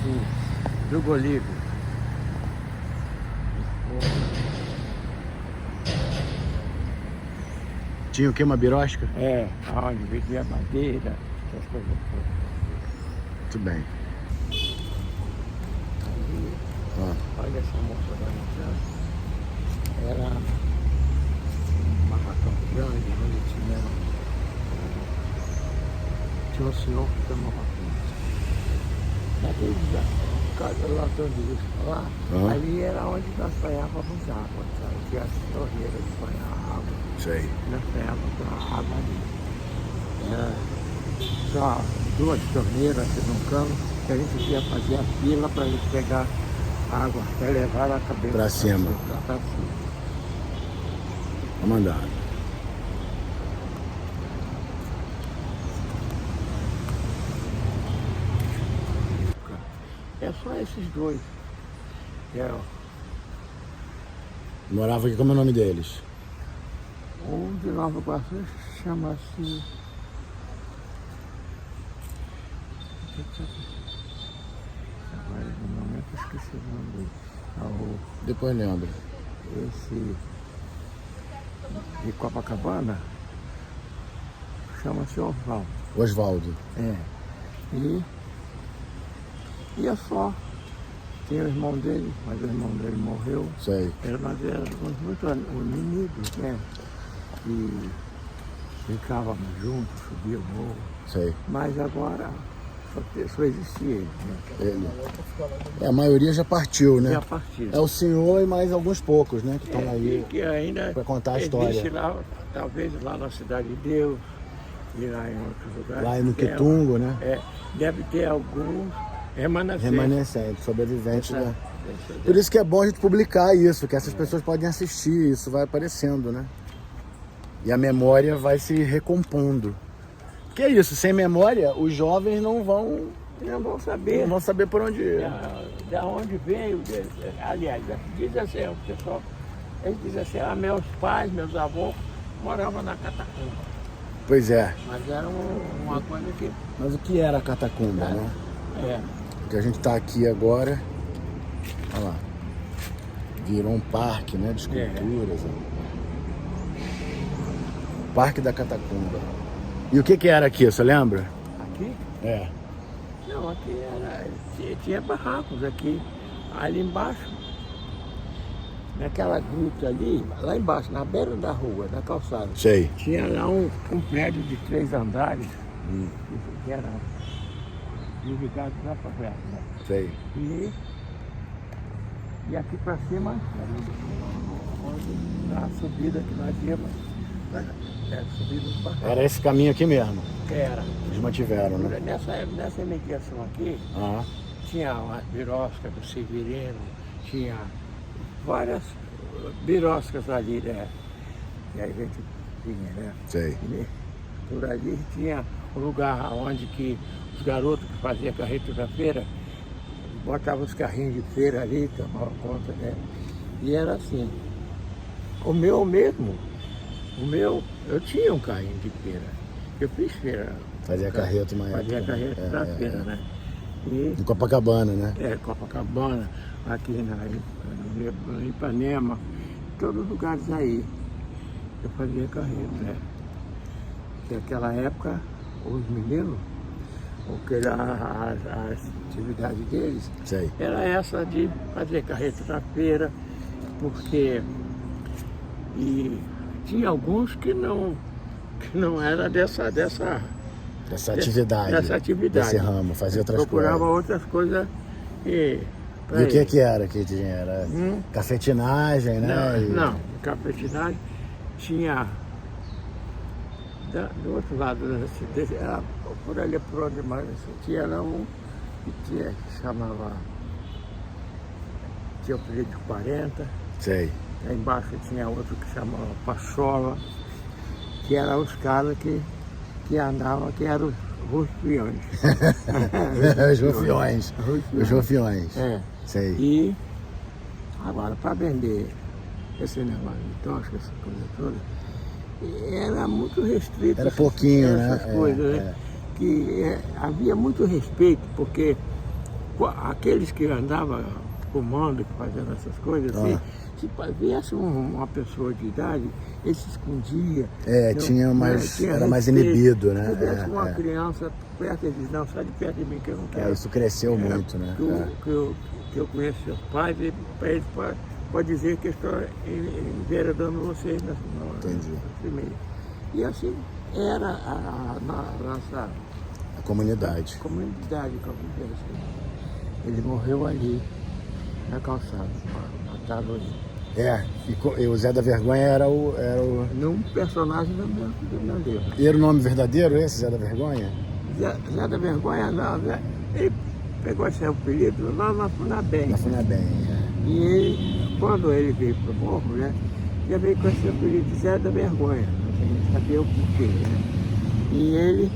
assim, do Bolívia. Tinha o que, uma birosca? É, onde vendia madeira, essas coisas todas. Muito bem. Aí, olha essa moça da entrada. Era um barracão grande, onde tinha um senhor que tomava conta. Naquele casa lá onde eles lá, ali era onde nós banhávamos água, sabe? Tinha as torneiras de banhar água. Sei. Nós banhávamos com a água ali. Era só 2 torneiras aqui no cano, que a gente ia fazer a fila para eles pegar água, até levar a cabeça Pra cima. Pra cima. Vamos andar. É só esses 2. Morava aqui, como é o nome deles? Um de Nova Iguaçu chama-se... Agora, no momento, eu esqueci o nome dele. Depois lembro. Esse de Copacabana chama-se Osvaldo. Osvaldo. É. E é só. Tinha o irmão dele, mas o irmão dele morreu. Sei. Nós éramos muito unidos, né? E brincávamos juntos, subia o morro. Sei. Mas agora só existia ele, né? Ele. A maioria já partiu, né? Já partiu. É o senhor e mais alguns poucos, né? Que estão aí que ainda para contar a existe história. lá, talvez lá na Cidade de Deus, e lá em outros lugares. Lá no Quitungo, né? Deve ter alguns Remanescentes, sobreviventes, né? Por isso que é bom a gente publicar isso, que essas pessoas podem assistir, isso vai aparecendo, né? E a memória vai se recompondo. Que é isso, sem memória, os jovens não vão saber por onde ir. Da onde veio, aliás, diz assim, o pessoal, eles dizem assim, meus pais, meus avós moravam na catacumba. Pois é. Mas era uma coisa que... Mas o que era a catacumba, né? Porque a gente está aqui agora, olha lá, virou um parque, né, de esculturas. Parque da Catacumba. E o que era aqui, você lembra? Aqui? É. Não, aqui tinha barracos aqui, ali embaixo, naquela gruta ali, lá embaixo, na beira da rua, da calçada. Sei. Tinha lá um prédio de 3 andares, que era ligado lá para perto, né? Sei. E aqui para cima, a subida que nós íamos, era subida dos barracos. Era esse caminho aqui mesmo? Era. Eles mantiveram, né? Nessa mediação aqui, tinha uma birosca do Severino, tinha várias biroscas ali, né? Que a gente tinha, né? Sei. E por ali tinha um lugar onde que os garotos que faziam carreto da feira botavam os carrinhos de feira ali, tomavam conta, né? E era assim. O meu, eu tinha um carrinho de feira. Eu fiz feira. Fazia carreto uma época. Fazia carreto da feira, né? Em Copacabana, né? Copacabana, aqui no Ipanema, todos os lugares aí. Eu fazia carreto, né? Naquela época, os meninos, as atividades deles, era essa de fazer carreto na feira, porque tinha alguns que não era dessa atividade. Desse ramo, fazia outras coisas. Procurava outras coisas. E o que era que tinha? Era cafetinagem, né? Não, cafetinagem tinha do outro lado, por ali por onde mais, tinha um que chamava, tinha o Prédio 40. Sei. Aí embaixo tinha outro que chamava Pachola, que eram os caras que andavam, que eram os rufiões. Os rufiões. Sei. E agora, para vender esse negócio de tosca, essa coisa toda, era muito restrito. Era pouquinho, essas né? Coisas, né? Que havia muito respeito, porque aqueles que andavam fumando, fazendo essas coisas assim, se viesse uma pessoa de idade, ele se escondia. Tinha mais, era mais inibido, né? Se tivesse uma criança perto, ele dizia, não, sai de perto de mim que eu não quero. Isso cresceu muito, né? Que eu conheço seus pais, e para eles pode dizer que eu estou enveredando vocês nesse meio. E assim era a nossa comunidade. Ele morreu ali, na calçada, mataram ele. E o Zé da Vergonha era o... Num personagem do meu livro. E era o nome verdadeiro esse, Zé da Vergonha? Zé da Vergonha, não, né? Ele pegou esse apelido lá na Funabem. Na Funabem, E ele, quando ele veio para o morro, né, já veio com esse apelido de Zé da Vergonha. Ele sabia o porquê, né? E ele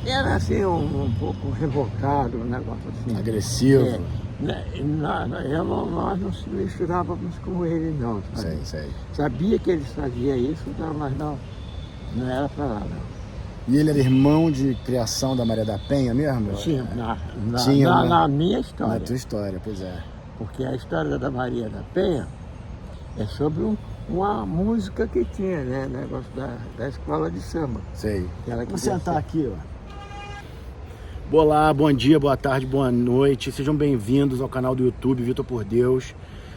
era assim um pouco revoltado, um negócio assim. Agressivo. Nós não se misturávamos com ele, não. Sei. Sabia que ele fazia isso, mas não era para lá, não. E ele era irmão de criação da Maria da Penha mesmo? Sim, Tinha na minha história. Na tua história, pois é. Porque a história da Maria da Penha é sobre uma música que tinha, né? Negócio da escola de samba. Sei. Vamos sentar aqui, ó. Olá, bom dia, boa tarde, boa noite. Sejam bem-vindos ao canal do YouTube Vitor por Deus.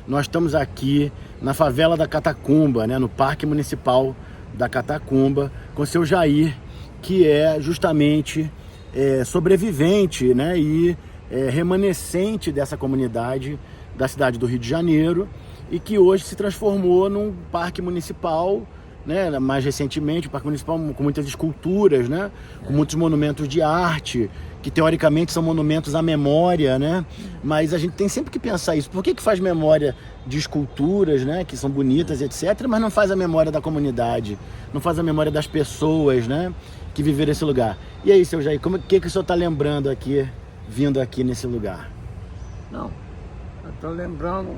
Nós estamos aqui na favela da Catacumba, né? No Parque Municipal da Catacumba, com o seu Jair, que é justamente sobrevivente, né? E remanescente dessa comunidade da cidade do Rio de Janeiro e que hoje se transformou num parque municipal, né? Mais recentemente, um parque municipal com muitas esculturas, né? Com muitos monumentos de arte, que teoricamente são monumentos à memória, né? Mas a gente tem sempre que pensar isso. Por que faz memória de esculturas, né? Que são bonitas, etc., mas não faz a memória da comunidade, não faz a memória das pessoas, né? Que viveram esse lugar. E aí, seu Jair, o que o senhor está lembrando aqui, vindo aqui nesse lugar? Não, eu estou lembrando,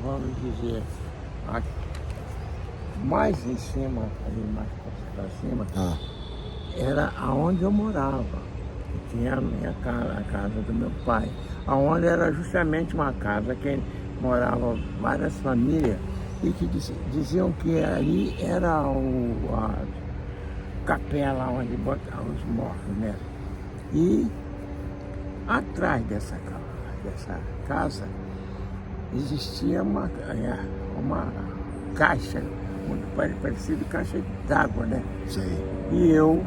vamos dizer, mais em cima, ali mais para cima, era aonde eu morava. Tinha a casa do meu pai, aonde era justamente uma casa que morava várias famílias e que diziam que ali era a capela onde botavam os mortos, né? E atrás dessa casa existia uma caixa, muito parecida com caixa d'água, né? Sim. E eu,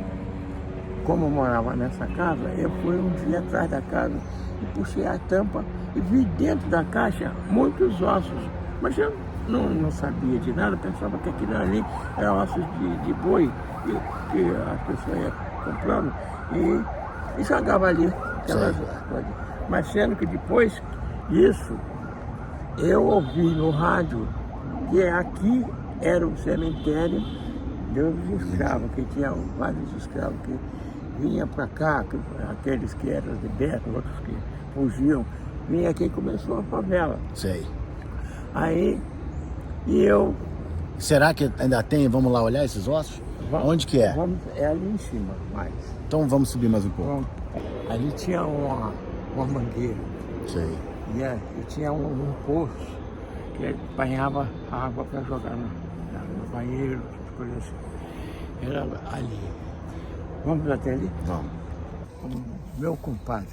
como eu morava nessa casa, eu fui um dia atrás da casa e puxei a tampa e vi dentro da caixa muitos ossos. Mas eu não sabia de nada, pensava que aquilo ali era ossos de boi que a pessoa ia comprando e jogava ali aquelas coisas. Mas sendo que depois disso, eu ouvi no rádio que aqui era o cemitério dos escravos, que tinha vários escravos que vinham para cá, aqueles que eram libertos, outros que fugiam, vinha aqui e começou a favela. Sei. Aí, e eu... Será que ainda tem? Vamos lá olhar esses ossos? Onde que é? É ali em cima, mais. Então vamos subir mais um pouco. Ali tinha uma mangueira. Sei. E tinha um poço que apanhava água para jogar no banheiro, coisas assim. Era ali. Vamos até ali? Vamos. O meu compadre,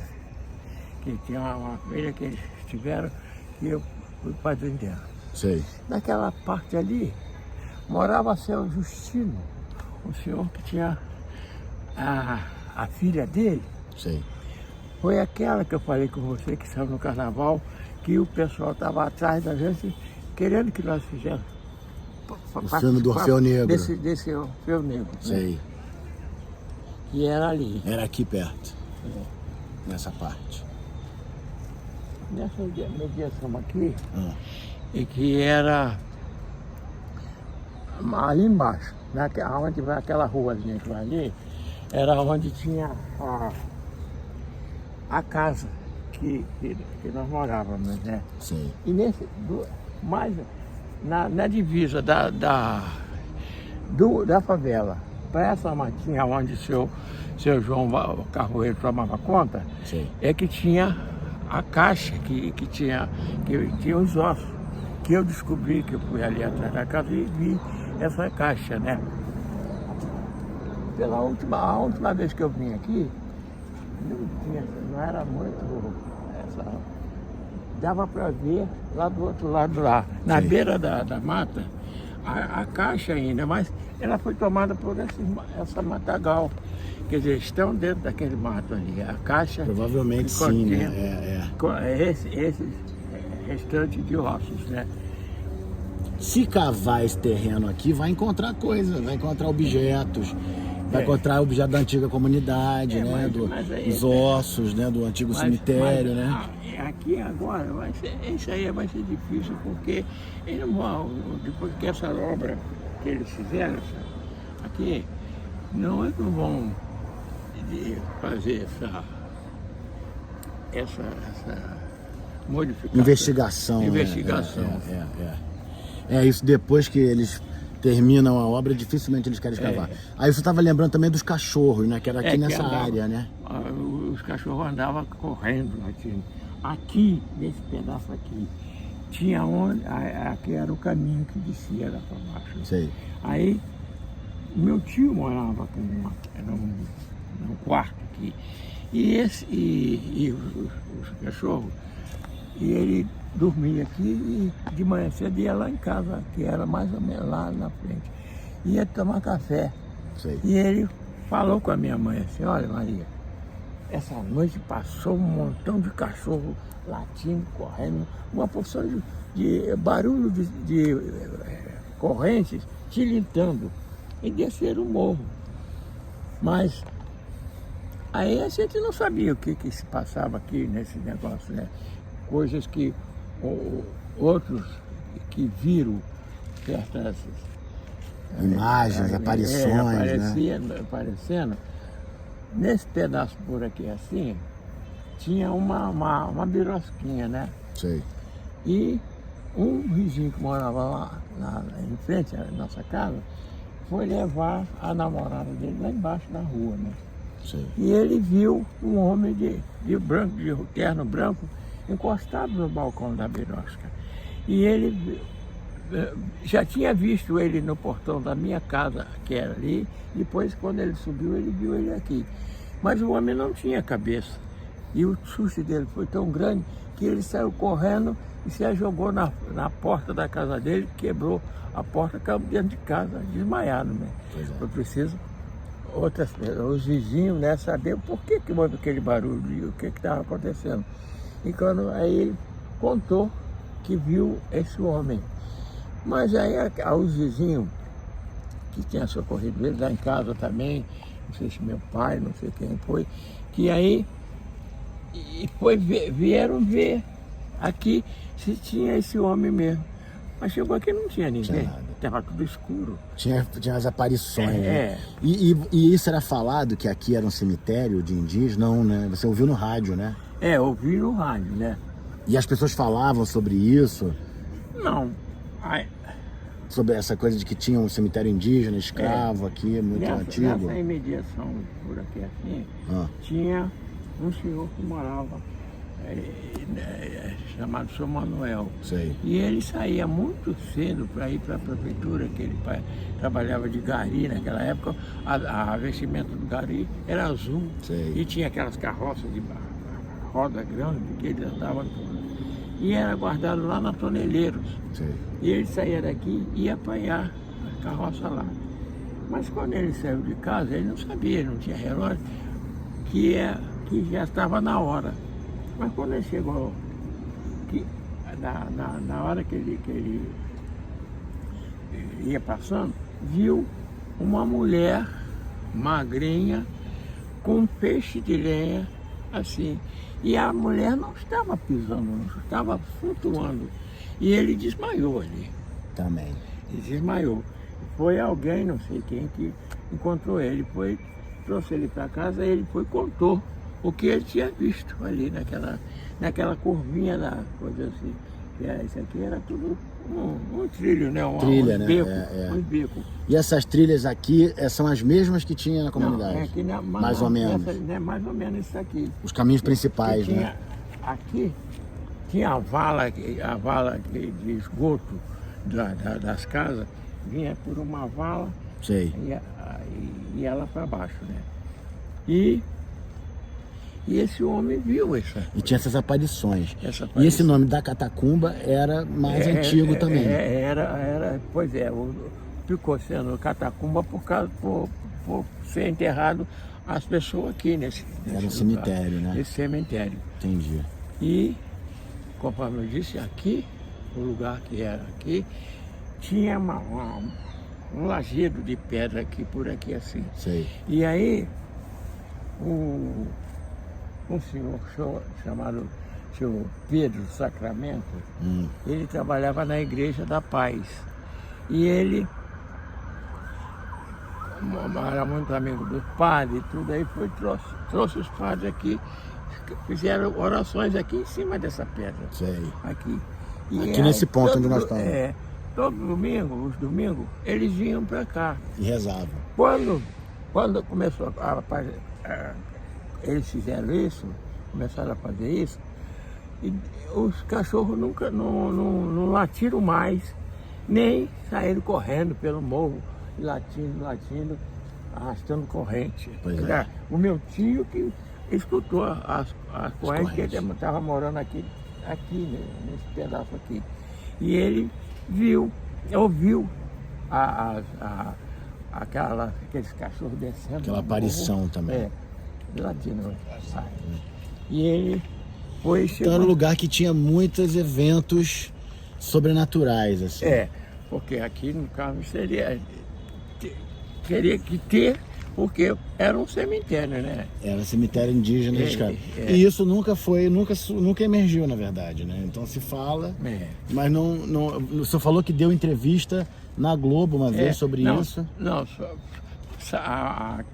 que tinha uma filha que eles tiveram, e eu fui padrinho dela. Sei. Naquela parte ali, morava o seu Justino, o senhor que tinha a filha dele. Sei. Foi aquela que eu falei com você, que saiu no carnaval, que o pessoal estava atrás da gente, querendo que nós fizéssemos. O filme do Orfeu Negro. Desse Orfeu Negro. Sei. Né? E era ali. Era aqui perto. Nessa parte. Nessa mediação aqui, e que era ali embaixo, onde vai aquela ruazinha que vai ali, era onde tinha a casa que nós morávamos, né? Sim. E mais na divisa da favela, para essa matinha onde o senhor seu João Carvoeiro tomava conta, Sim. é que tinha a caixa que tinha os ossos. Que eu descobri, que eu fui ali atrás da casa e vi essa caixa, né? A última vez que eu vim aqui, não era muito dava para ver lá do outro lado lá, na Sim. beira da mata, a caixa ainda, mas ela foi tomada por essa matagal. Quer dizer, estão dentro daquele mato ali. A caixa. Provavelmente sim, né? Esses restantes de ossos, né? Se cavar esse terreno aqui, vai encontrar coisas, vai encontrar objetos, vai encontrar objetos da antiga comunidade, né? Os ossos, né? Do antigo cemitério, né? Aqui agora, isso aí vai ser difícil, porque eles não vão, depois que essa obra que eles fizeram, aqui, não vão fazer essa modificação. Investigação. Isso depois que eles terminam a obra, dificilmente eles querem escavar. Aí você estava lembrando também dos cachorros, né? Que era aqui nessa área, né? Os cachorros andavam correndo aqui, nesse pedaço aqui. Tinha aqui era o caminho que descia lá para baixo. Sei. Aí, meu tio morava num quarto aqui. E os cachorros, e ele dormia aqui e de manhã cedo ia lá em casa, que era mais ou menos lá na frente. Ia tomar café. Sei. E ele falou com a minha mãe assim, olha Maria, essa noite passou um montão de cachorro latindo, correndo, uma porção de barulho de correntes tilintando e desceram o morro. Mas aí a gente não sabia o que se passava aqui nesse negócio, né? Coisas que outros que viram certas imagens, aparições, né? Aparecendo. Nesse pedaço por aqui assim, tinha uma birosquinha, né? Sei. E um vizinho que morava lá em frente à nossa casa foi levar a namorada dele lá embaixo na rua, né? Sei. E ele viu um homem de branco, de terno branco, encostado no balcão da birosca. E ele já tinha visto ele no portão da minha casa, que era ali. Depois, quando ele subiu, ele viu ele aqui. Mas o homem não tinha cabeça. E o susto dele foi tão grande que ele saiu correndo e se jogou na porta da casa dele, quebrou a porta, caiu dentro de casa, desmaiado, né? Foi preciso os vizinhos, né, saber por que houve aquele barulho e o que estava acontecendo. E aí ele contou que viu esse homem. Mas aí os vizinhos que tinham socorrido ele lá em casa também, não sei se meu pai, não sei quem foi, que aí vieram ver aqui se tinha esse homem mesmo. Mas chegou aqui e não tinha ninguém, estava tudo escuro. Tinha as aparições, né? E isso era falado, que aqui era um cemitério de indígenas? Não, né? Você ouviu no rádio, né? Ouvi no rádio, né? E as pessoas falavam sobre isso? Não. Sobre essa coisa de que tinha um cemitério indígena, escravo aqui, muito antigo? Nessa imediação por aqui assim, tinha um senhor que morava, chamado São Manuel. Sei. E ele saía muito cedo para ir para a prefeitura, que ele trabalhava de gari naquela época. A vestimenta do gari era azul. Sei. E tinha aquelas carroças de roda grande que ele andava e era guardado lá na Toneleiros. Sei. E ele saía daqui e ia apanhar a carroça lá. Mas quando ele saiu de casa, ele não sabia, não tinha relógio, que já estava na hora. Mas quando ele chegou, na hora que ele ia passando, viu uma mulher magrinha com um peixe de lenha assim. E a mulher não estava pisando, não estava flutuando. E ele desmaiou ali. Também. Ele desmaiou. Foi alguém, não sei quem, que encontrou ele. Trouxe ele para casa, ele contou o que ele tinha visto ali naquela curvinha da coisa assim. Isso aqui era tudo um trilho, né? Trilha, uns né? becos, É. uns becos. E essas trilhas aqui são as mesmas que tinha na comunidade? Não, aqui mais ou menos. Né, mais ou menos isso aqui. Os caminhos principais, Tinha, né? aqui tinha a vala de esgoto das casas, vinha por uma vala Sei. e ela para baixo, né? E esse homem viu isso. E tinha essas aparições. Essa E esse aparição. nome da catacumba era mais antigo também. Pois é, ficou sendo catacumba por ser enterrado as pessoas aqui nesse Era um lugar, cemitério, né? Esse cemitério. Entendi. E, conforme eu disse, aqui, o lugar que era aqui, tinha um lajedo de pedra aqui, por aqui assim. Sei. E aí, um senhor chamado senhor Pedro Sacramento, ele trabalhava na Igreja da Paz. E ele era muito amigo dos padres e tudo, aí trouxe os padres aqui, fizeram orações aqui em cima dessa pedra. Sei. Aqui. Aqui nesse ponto onde nós estamos. Todo domingo, os domingos, eles vinham para cá. E rezavam. Quando começou eles fizeram isso, começaram a fazer isso, e os cachorros nunca não latiram mais, nem saíram correndo pelo morro, latindo, arrastando corrente. Pois é. O meu tio que escutou as correntes, que ele estava morando aqui nesse pedaço aqui. E ele ouviu aqueles cachorros descendo. Aquela aparição também. Latino. E ele foi Então era um lugar que tinha muitos eventos sobrenaturais, assim. Porque aqui no caso teria que ter, porque era um cemitério, né? Era cemitério indígena de cara. E isso nunca emergiu, na verdade, né? Então se fala, mas não. O senhor falou que deu entrevista na Globo uma vez sobre isso. Não,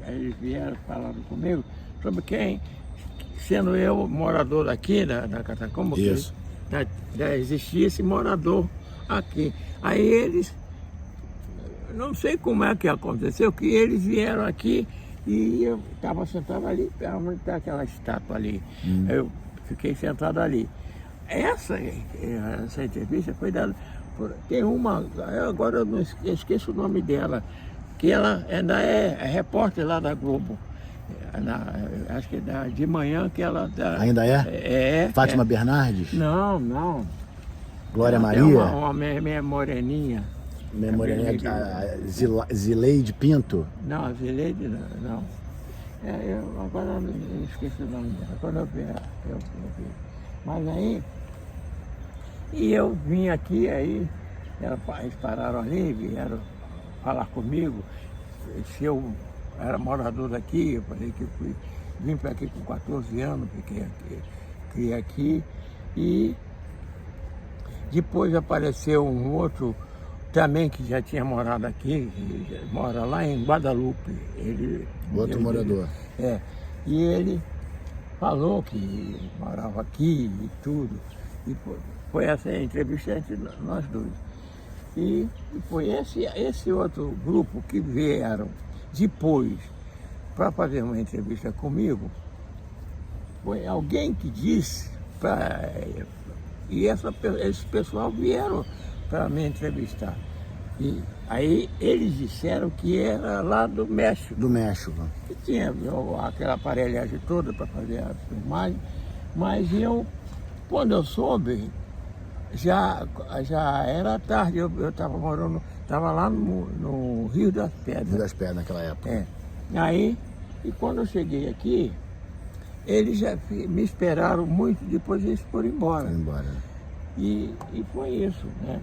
eles vieram falando comigo sobre quem, sendo eu morador aqui da Catacumba, isso. Já existia esse morador aqui. Aí eles, não sei como é que aconteceu, que eles vieram aqui e eu estava sentado ali, onde está aquela estátua ali. Eu fiquei sentado ali. Essa entrevista foi dada tem uma, agora eu não esqueço o nome dela, que ela ainda é repórter lá da Globo. Acho que é de manhã que ela dá. Ainda é? Fátima Bernardes? Não. Glória ela Maria? Uma meia moreninha. Zileide Pinto? Não, a Zileide não. Agora eu não esqueci o nome dela. Quando eu ver, eu vi. Mas aí, e eu vim aqui, aí eles pararam ali, vieram falar comigo. Se eu era morador daqui, eu falei que vim para aqui com 14 anos, fiquei aqui. E depois apareceu um outro também que já tinha morado aqui, mora lá em Guadalupe. Outro morador. E ele falou que morava aqui e tudo. E foi essa entrevista entre nós dois. E foi esse outro grupo que vieram depois para fazer uma entrevista comigo. Foi alguém que disse e esse pessoal vieram para me entrevistar. E aí eles disseram que era lá do México. Do México. Que tinha aquela aparelhagem toda para fazer a filmagem. Mas quando eu soube, já era tarde, eu estava lá no Rio das Pedras. Rio das Pedras naquela época. Aí, e quando eu cheguei aqui, eles já me esperaram muito, depois eles foram embora. E foi isso, né?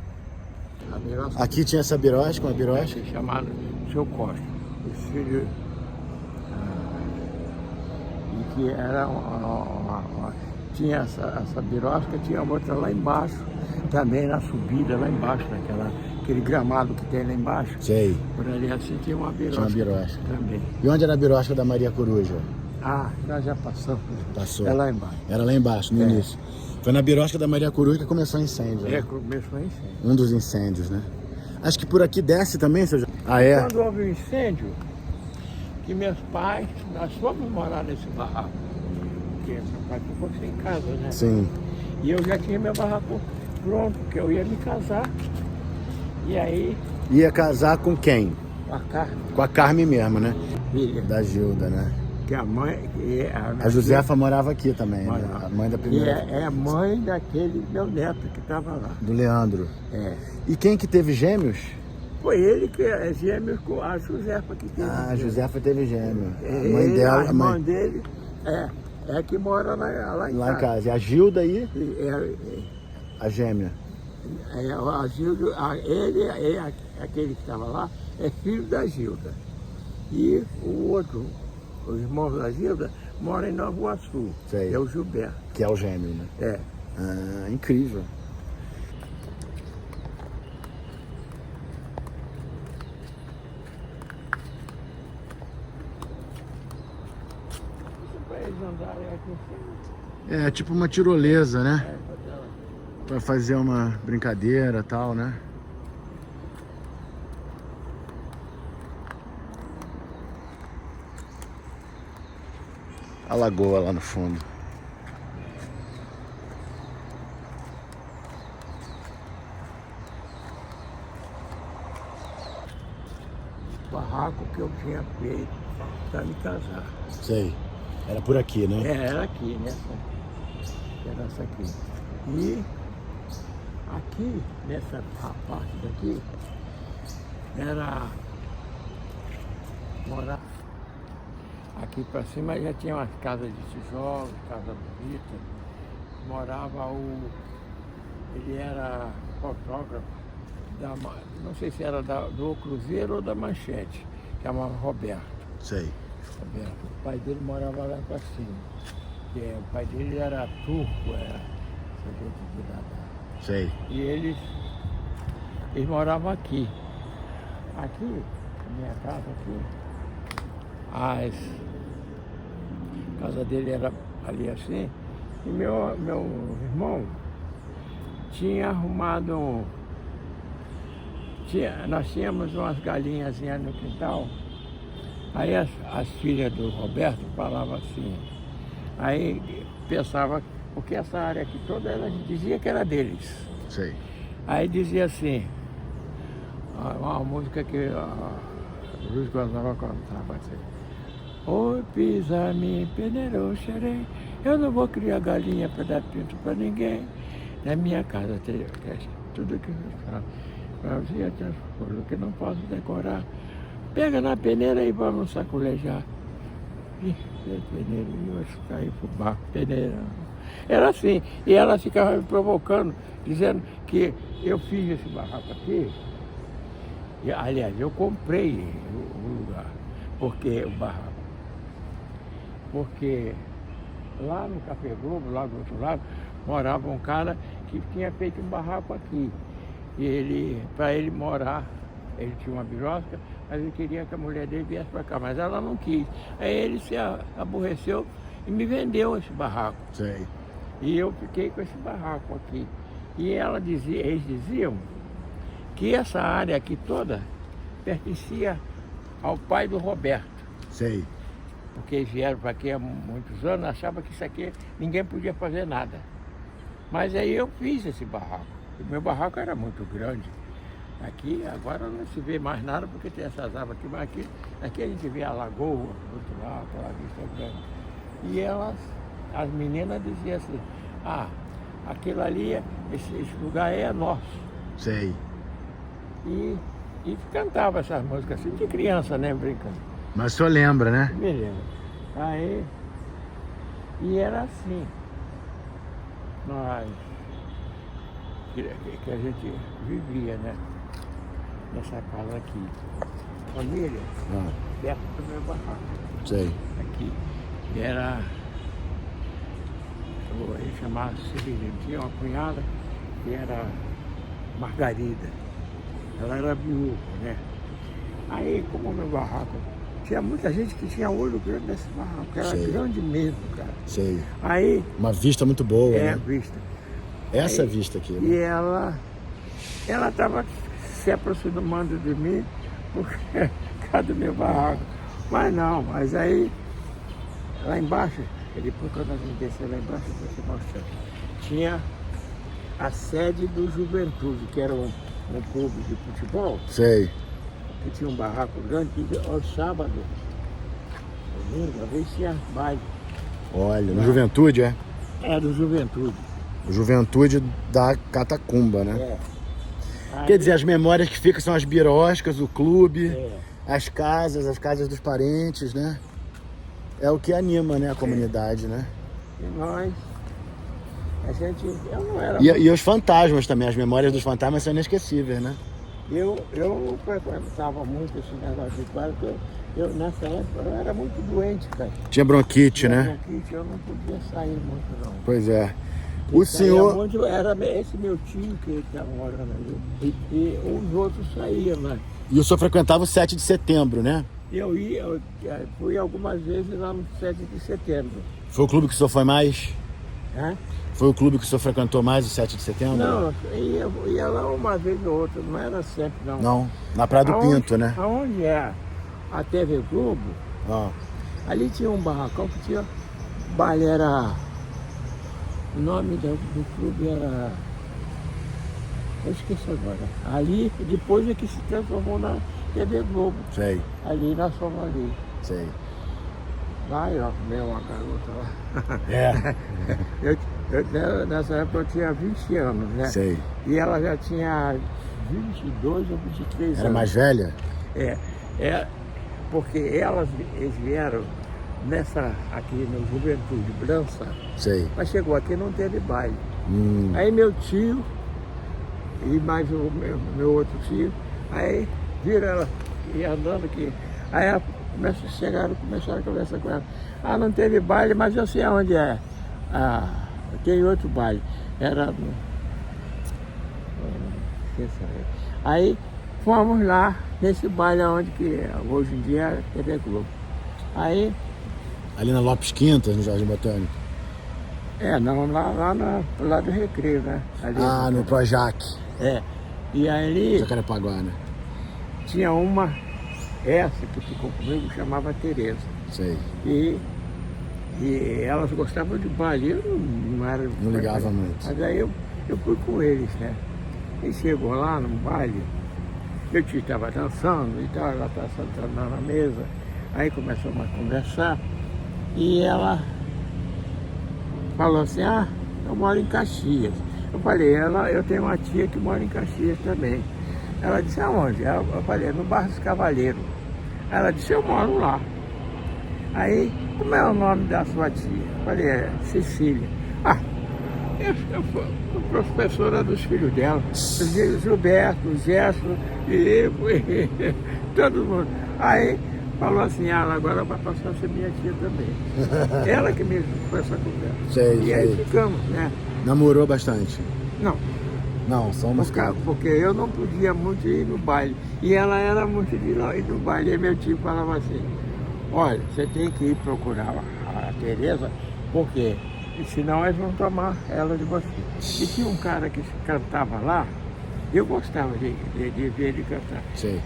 Aqui tinha essa birosca, uma birosca? Chamado Seu Costa. O filho, e que era tinha essa birosca, tinha outra lá embaixo, também na subida, lá embaixo, aquele gramado que tem lá embaixo. Sei. Por ali assim tinha uma birosca. Tinha uma birosca. Também. E onde era a birosca da Maria Coruja? Ah, nós já passamos. Passou. É lá embaixo. Era lá embaixo, no início. Foi na birosca da Maria Coruja que começou o incêndio. É, Né? começou a incêndio. Um dos incêndios, né? Acho que por aqui desce também, seu Jorge. Ah, é? Quando houve o incêndio, que meus pais, nós fomos morar nesse barraco. Porque meu pai ficou sem casa, né? Sim. E eu já tinha meu barraco pronto, que eu ia me casar. E aí, Ia casar com quem? a Carmen, Com a Carmen mesmo, né? filha, Da Gilda, né? que a mãe... Que é A Josefa morava aqui também, né? Morava. A mãe da E primeira. é a mãe daquele meu neto que estava lá. Do Leandro. É. E quem que teve gêmeos? Foi ele que é gêmeo com a Josefa que teve. Ah, a Josefa teve gêmeo. É, A mãe dela, a a irmã mãe, dele é que mora lá em lá em casa. casa. E a Gilda aí, É, a gêmea. a Gilda, aquele que estava lá, é filho da Gilda. E o outro, o irmão da Gilda, mora em Nova Iguaçu. Sei. É o Gilberto. Que é o gêmeo, né? É. Ah, incrível. Para eles andarem aqui em cima. É tipo uma tirolesa, né? É, pra ela. Pra fazer uma brincadeira e tal, né? A lagoa lá no fundo. Barraco que eu tinha feito para me casar. Sei. Era por aqui, né? Era aqui, era essa aqui. E aqui, nessa parte daqui, era morar. Aqui para cima já tinha umas casas de tijolos, casa bonita. Morava ele era fotógrafo, não sei se era do Cruzeiro ou da Manchete, chamava Roberto. Sei. Roberto. O pai dele morava lá para cima. O pai dele era turco, era sujeito de nada. Sei. E eles moravam aqui. Aqui, a minha casa aqui, a casa dele era ali assim, e meu irmão tinha arrumado nós tínhamos umas galinhazinhas no quintal. Aí as filhas do Roberto falavam assim, aí pensava, porque essa área aqui toda ela dizia que era deles. Sei. Aí dizia assim, uma música que Luiz Gonzaga cantava assim, oi, pisa-me, peneirou, xerém, eu não vou criar galinha para dar pinto para ninguém. Na minha casa tem tudo que eu falo, fazia transformo, que não posso decorar. Pega na peneira e vamos sacolejar. Ih, peneira, eu acho que caí pro barco, peneira. Era assim, e ela ficava me provocando, dizendo que eu fiz esse barraco aqui. E, aliás, eu comprei o lugar, porque o barraco. Porque lá no Café Globo, lá do outro lado, morava um cara que tinha feito um barraco aqui. E para ele morar, ele tinha uma birosca, mas ele queria que a mulher dele viesse para cá, mas ela não quis. Aí ele se aborreceu e me vendeu esse barraco. Sei. E eu fiquei com esse barraco aqui. E eles diziam que essa área aqui toda pertencia ao pai do Roberto. Sei. Porque eles vieram para aqui há muitos anos, achavam que isso aqui ninguém podia fazer nada. Mas aí eu fiz esse barraco. O meu barraco era muito grande. Aqui agora não se vê mais nada porque tem essas árvores aqui, mas aqui a gente vê a lagoa, do outro lado, aquela vista grande. E as meninas diziam assim, aquilo ali, esse lugar é nosso. Sei. E cantava essas músicas assim, de criança, né, brincando. Mas o senhor lembra, né? Me lembro. Aí, e era assim, que a gente vivia, né? Nessa casa aqui. Família, perto do meu barraco. Sei. Aqui. E era. Ele chamava Cirilo. Tinha uma cunhada que era Margarida. Ela era viúva, né? Aí, como o meu barraco tinha muita gente que tinha olho grande nesse barraco, era Sei. grande mesmo, cara. Sei. Aí, Uma vista muito boa, é, né? vista. Essa Aí, vista aqui, E né? ela estava se aproximando de mim por causa do meu barraco. Mas aí, lá embaixo, depois quando a gente desceu lá embaixo, eu vou te mostrar, tinha a sede do Juventude, que era um clube de futebol, Sei. que tinha um barraco grande, que ao sábado, domingo, às vezes tinha baile. Olha, no Juventude, é? É do Juventude. O Juventude da Catacumba, né? É. Aí, Quer dizer, as memórias que ficam são as biroscas, o clube, é, as casas dos parentes, né? É o que anima, né, a comunidade, né? e nós, eu não era E os fantasmas também, as memórias dos fantasmas são inesquecíveis, né? Eu não frequentava muito esse negócio de quadro, porque eu, nessa época, eu era muito doente, cara. Tinha bronquite, Tinha né? bronquite, eu não podia sair muito, não. Pois é. Quem O saía senhor... muito era esse meu tio que estava morando ali. E os outros saíam, né? E o senhor frequentava o 7 de setembro, né? Eu fui algumas vezes lá no 7 de setembro. Foi o clube que o senhor foi mais? Né? Foi o clube que o senhor frequentou mais, o 7 de setembro? Não, ia lá uma vez ou outra, não era sempre, não. Não, na Praia do Pinto, né? Aonde é a TV Globo, Ó, ali tinha um barracão que tinha baile, era... O nome do clube era... Eu esqueci agora. Ali, depois é que se transformou na TV Globo. sei, Ali nós fomos ali. sei. Vai, ó, meu, uma garota lá. É, Nessa época eu tinha 20 anos, né? sei. E ela já tinha 22 ou 23 anos. Era mais velha? Porque eles vieram aqui no Juventude Brança, Sei. mas chegou aqui e não teve baile. Hum, Aí meu tio e mais o meu outro tio, aí viram ela e andando aqui. Aí começaram a conversar com ela. Ah, não teve baile, mas eu sei onde é. Tem outro baile. Era no... Aí fomos lá nesse baile onde que hoje em dia é TV Globo. Aí, ali na Lopes Quintas, no Jardim Botânico. não, lá do Recreio, né? Ali, No Projac, E aí Jacarepaguá, né? tinha essa que ficou comigo, chamava Tereza. Sei. E elas gostavam de baile, eu não era... Não ligava muito. Mas aí eu fui com eles, né? E chegou lá no baile, meu tio estava dançando e tal, ela estava sentando na mesa, aí começamos a conversar e ela falou assim, eu moro em Caxias. Eu falei, eu tenho uma tia que mora em Caxias também. Ela disse, aonde? Eu falei, no Bairro dos Cavaleiros. Ela disse, eu moro lá. Aí, como é o nome da sua tia? Eu falei, Cecília. Eu fui professora dos filhos dela, Gilberto, Gerson e todo mundo. Aí falou assim, ela agora vai passar a ser minha tia também. Ela que me foi essa conversa. Sei, E aí sei. ficamos, né? Namorou bastante? Não, Não, só umas porque eu não podia muito ir no baile. E ela era muito de ir no baile. E meu tio falava assim, olha, você tem que ir procurar a Tereza, porque senão eles vão tomar ela de você. E tinha um cara que cantava lá, eu gostava de ver ele cantar. Sei,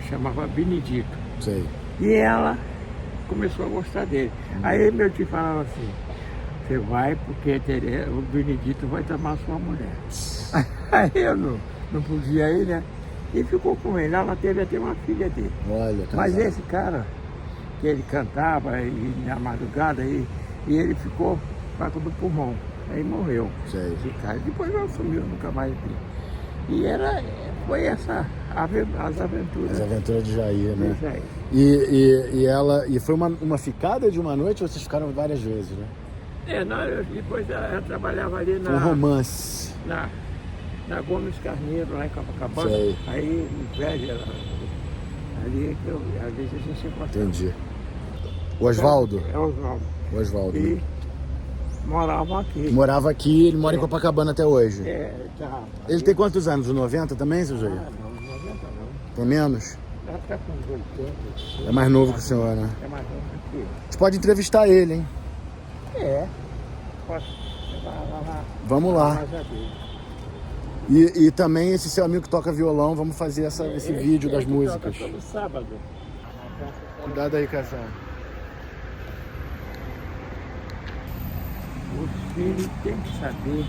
Chamava Benedito. sei. E ela começou a gostar dele. Aí meu tio falava assim, você vai porque o Benedito vai tomar sua mulher. Aí eu não podia ir, né? E ficou com ele. Ela teve até uma filha dele. Olha, Mas casado. esse cara, que ele cantava na madrugada, e ele ficou fraco do pulmão. Aí morreu. Sei. Esse cara. Depois não sumiu, nunca mais vi. E foi as aventuras. As aventuras de Jair, né? Isso aí. E foi uma ficada de uma noite ou vocês ficaram várias vezes, né? Depois ela trabalhava ali Um romance. na Gomes Carneiro, lá em Copacabana. Sei. Aí, em Velha, ali, às vezes a gente se encontrava. Entendi. O Oswaldo? É Oswaldo. O Oswaldo. E moravam aqui. Morava aqui, ele mora em Copacabana até hoje. Tá. Ele tem quantos anos? Uns 90 também, seu Jair? Não, 90 não. Tem menos? Ela está com 80. É mais novo que o senhor, né? É mais novo que eu. A gente pode entrevistar ele, hein? É. Posso levar lá. Vamos lá. Casa dele. E também esse seu amigo que toca violão, vamos fazer esse vídeo das que músicas. toca todo sábado. Cuidado aí, Casal. Os filhos têm que saber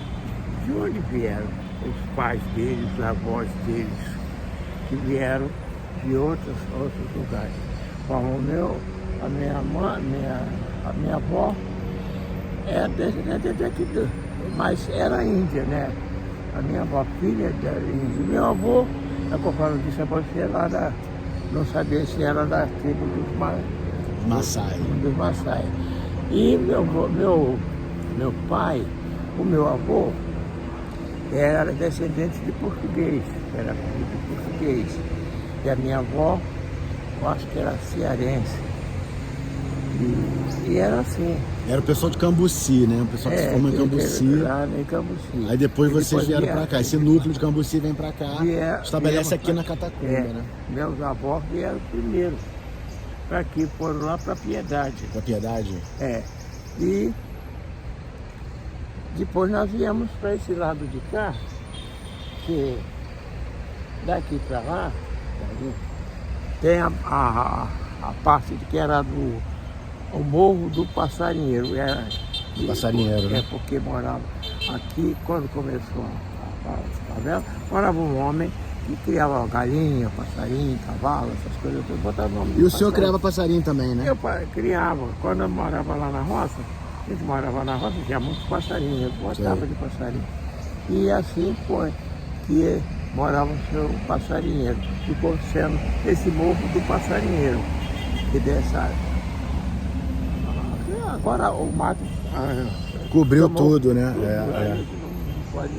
de onde vieram os pais deles, os avós deles, que vieram de outros lugares. Como a minha avó é descendente daqui, mas era índia, né? A minha avó, filha da índia. Meu avô, conforme eu disse a você, não sabia se era da tribo dos Maasai. E meu pai, o meu avô, era descendente de português, era filho de português. E a minha avó, eu acho que era cearense. E era assim. Era o pessoal de Cambuci, né? O pessoal que se forma em Cambuci. Lá em Cambuci. Aí depois vocês vieram pra cá. Esse núcleo de Cambuci vem pra cá. Estabelece aqui na Catacumba, né? Meus avós vieram primeiro. Pra aqui, foram lá pra Piedade. Pra Piedade? É. E depois nós viemos para esse lado de cá, que daqui para lá, tem a parte que era o Morro do Passarinheiro. Passarinheiro, né? É porque morava aqui, quando começou a favela, morava um homem que criava galinha, passarinho, cavalo, essas coisas, eu botava o nome. E o senhor criava passarinho também, né? Eu criava. Quando eu morava lá na roça, a gente morava na roça, tinha muitos passarinhos, eu gostava de passarinho. E assim foi que morava o seu passarinheiro. Ficou sendo esse Morro do Passarinheiro, que dessa. Agora o mato cobriu tudo, né? Não pode.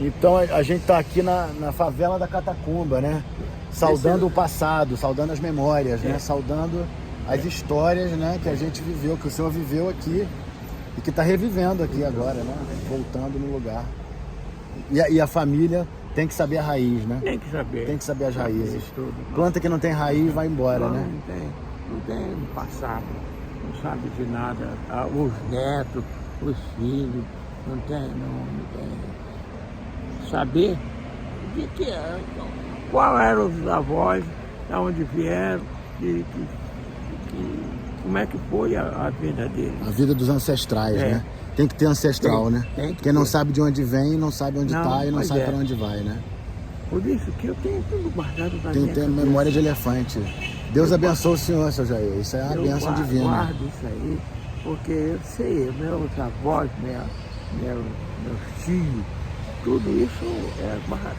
Então a gente está aqui na favela da Catacumba, né? Saudando o passado, saudando as memórias, né? Saudando as histórias, né? Que a gente viveu, que o senhor viveu aqui e que está revivendo aqui agora, né? Voltando no lugar. E a família tem que saber a raiz, né? Tem que saber. Tem que saber as raízes. Tudo. Planta que não tem raiz vai embora, né? Não tem passado, não sabe de nada. Os netos, os filhos, não tem. Saber de que, qual eram os avós, de onde vieram, como é que foi a vida deles. A vida dos ancestrais, né? Tem que ter ancestral, né? Quem não sabe de onde vem, não sabe onde está e não sabe para onde vai, né? Por isso que eu tenho tudo guardado na minha Tem memória de elefante. Deus abençoe o senhor, seu Jair. Isso é a bênção divina. Eu guardo isso aí, porque eu sei, meus avós, meus tios, tudo isso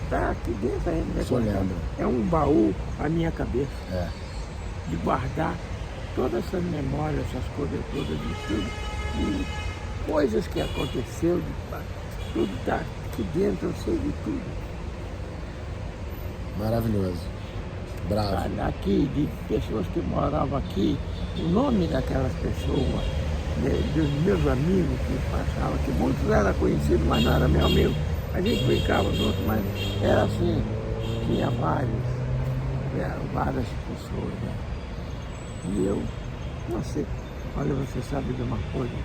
está aqui dentro ainda. É um baú à minha cabeça. De guardar todas essas memórias, essas coisas todas de tudo. E coisas que aconteceu, tudo está aqui dentro, eu sei de tudo. Maravilhoso. Bravo. Aqui, de pessoas que moravam aqui, o nome daquelas pessoas, dos meus amigos que passavam, que muitos eram conhecidos, mas não eram meu amigo. A gente brincava junto, mas era assim, tinha várias pessoas, né? E eu, não sei, olha, você sabe de uma coisa,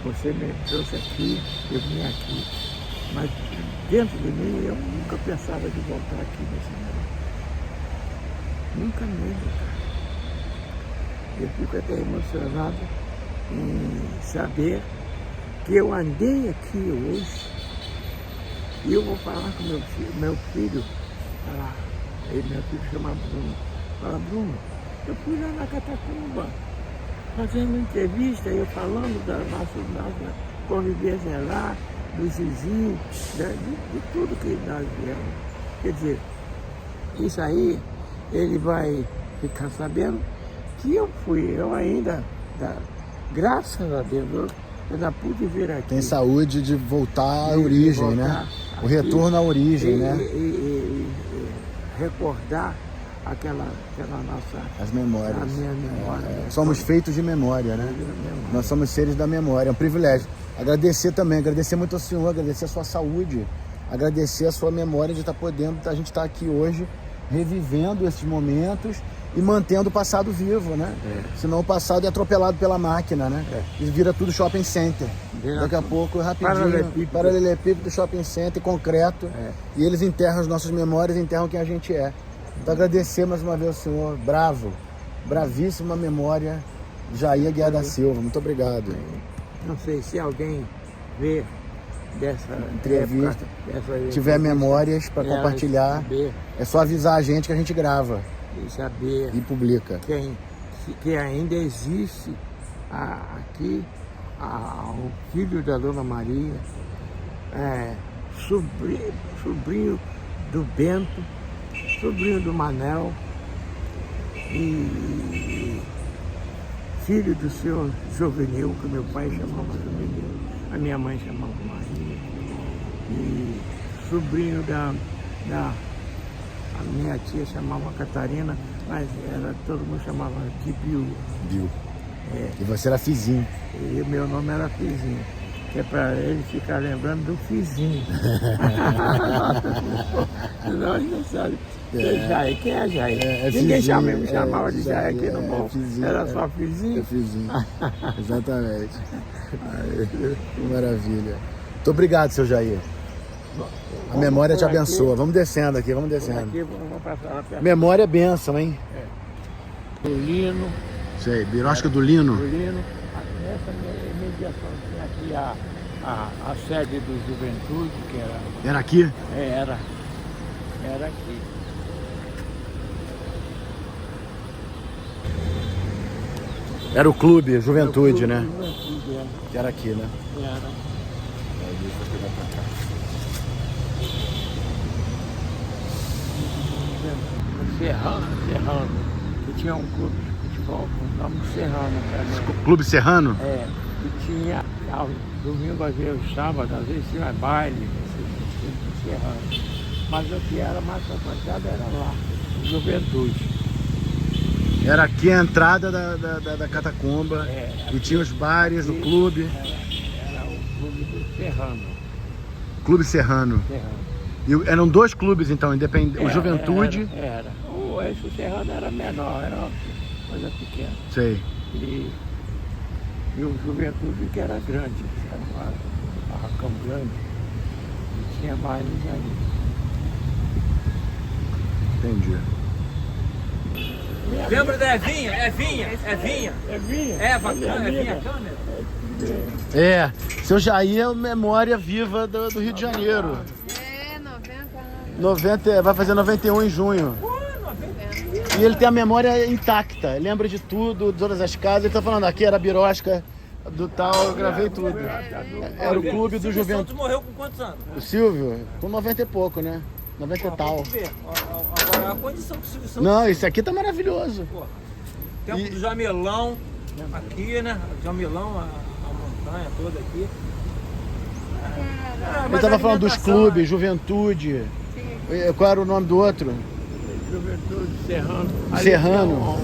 você me trouxe aqui, eu vim aqui, mas dentro de mim eu nunca pensava de voltar aqui nesse negócio. Nunca mesmo, cara. Eu fico até emocionado em saber que eu andei aqui hoje. E eu vou falar com meu filho, meu filho chama Bruno. Fala, Bruno, eu fui lá na Catacumba, fazendo entrevista, eu falando da nossa convivência lá, dos vizinhos, de tudo que nós viemos. Quer dizer, isso aí, ele vai ficar sabendo que eu fui, eu ainda, graças a Deus, eu ainda pude vir aqui. Tem saúde de voltar à origem, né? O retorno à origem, né? E recordar aquela nossa... As memórias. A minha memória. Somos feitos de memória, né? Nós somos seres da memória, é um privilégio. Agradecer também, agradecer muito ao senhor, agradecer a sua saúde, agradecer a sua memória de estar podendo, a gente estar aqui hoje revivendo esses momentos e mantendo o passado vivo, né? Senão o passado é atropelado pela máquina, né? E vira tudo shopping center. Daqui a pouco, rapidinho, paralelepípedo, shopping center, concreto. E eles enterram as nossas memórias, enterram quem a gente é. Então agradecer mais uma vez ao senhor, bravo, bravíssima memória, Jair Guiar da Silva. Muito obrigado. Não sei se alguém vê dessa Entrevista, época, tiver memórias para compartilhar, é só avisar a gente que a gente grava e saber e publica. que ainda existe aqui o filho da Dona Maria, sobrinho do Bento, sobrinho do Manel e filho do senhor Jovenil, que meu pai chamava Jovenil, a minha mãe chamava Maria, e sobrinho a minha tia chamava Catarina, mas todo mundo chamava de Bill. Bill. E você era Fizinho. E meu nome era Fizinho, que é para ele ficar lembrando do Fizinho. Nós não sabemos. Jair, quem é Jair? Ninguém me chamava de Jair aqui no morro. Era só Fizinho. Fizinho. Exatamente. Que maravilha. Muito obrigado, seu Jair. A memória te abençoa. Vamos descendo aqui, vamos descendo. Aqui, vamos passar a memória é bênção, hein? do Lino. Sei, Birosca do Lino. Do Lino. Nessa mediação tinha aqui a sede do Juventude, que era... Era aqui? Era aqui. Era o clube, Juventude, né? Juventude, Que era aqui, né? Era. Serrano, que tinha um clube de futebol com o nome Serrano também. Clube Serrano? E tinha, domingo às vezes, sábado, às vezes tinha baile, esse Serrano. Mas o que era mais frequentado era lá, Juventude. Era aqui a entrada da catacumba, e tinha os bares, o clube. Era o clube do Serrano. Clube Serrano. E eram dois clubes então, independente, o Juventude... Esse Serrano era menor, era uma coisa pequena. Sei. E o Juventude que era grande, era um barracão grande. E tinha bailes ali. Entendi. Lembra da Evinha? Evinha. É bacana, Evinha câmera? Seu Jair é memória viva do Rio de Janeiro. 90 anos. Vai fazer 91 em junho. E ele tem a memória intacta, lembra de tudo, de todas as casas. Ele tá falando aqui, era a Birosca do tal, eu gravei tudo. Era o clube do Juventude. Morreu com quantos anos? O Silvio, com 90 e pouco, né? 90 e tal. Agora a condição que o Silvio Santos... Não, isso aqui tá maravilhoso. Tempo do Jamelão, aqui, né? Jamelão, a montanha toda aqui. Ele tava falando dos clubes, Juventude. Qual era o nome do outro? Juventude Serrano. Serrano. Um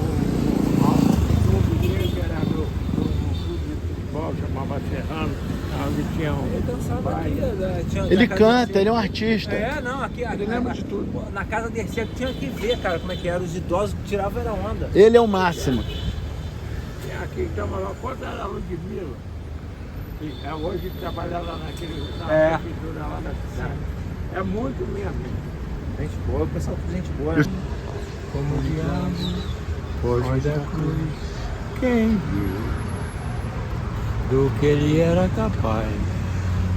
clube que era do clube de futebol, chamava Serrano, onde tinha Ele dançava aqui. Ele canta, ele é um artista. Não, aqui Ele lembra de tudo. Na casa dele tinha que ver, cara, como é que era. Os idosos que tiravam era onda. Ele é o máximo. Aqui estava lá, quando era a Ludmilla, que hoje trabalha lá na prefeitura lá na cidade. É muito mesmo. Gente boa, o pessoal tudo gente boa. Como o diabo foge da cruz, quem viu do que ele era capaz?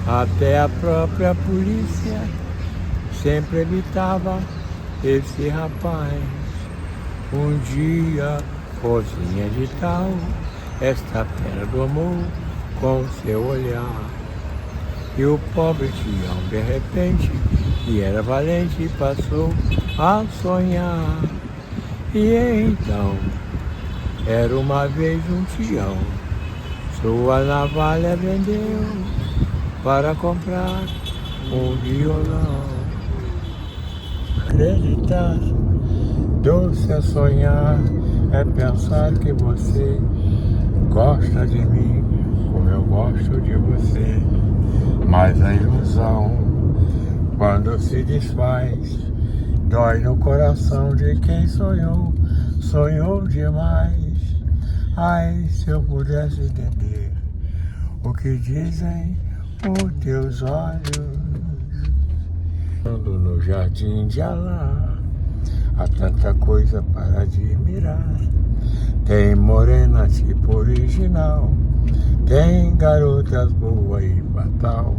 Até a própria polícia sempre evitava esse rapaz. Um dia, rosinha de tal, esta pena do amor com seu olhar. E o pobre Tião, de repente, que era valente, passou a sonhar. E então, era uma vez um Tião, sua navalha vendeu para comprar um violão. Acreditar, doce a sonhar, é pensar que você gosta de mim, como eu gosto de você. Mas a ilusão, quando se desfaz, Dói no coração de quem sonhou, sonhou demais. Ai, se eu pudesse entender o que dizem os teus olhos. No jardim de Alá, há tanta coisa para admirar. Tem morena tipo original, tem garotas boa e fatal.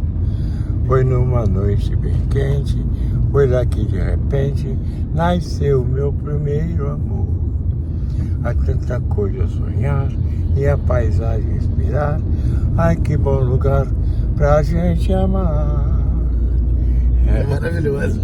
Foi numa noite bem quente, foi lá que de repente nasceu meu primeiro amor. Há tanta coisa a sonhar e a paisagem inspirar. Ai, que bom lugar pra gente amar. É maravilhoso.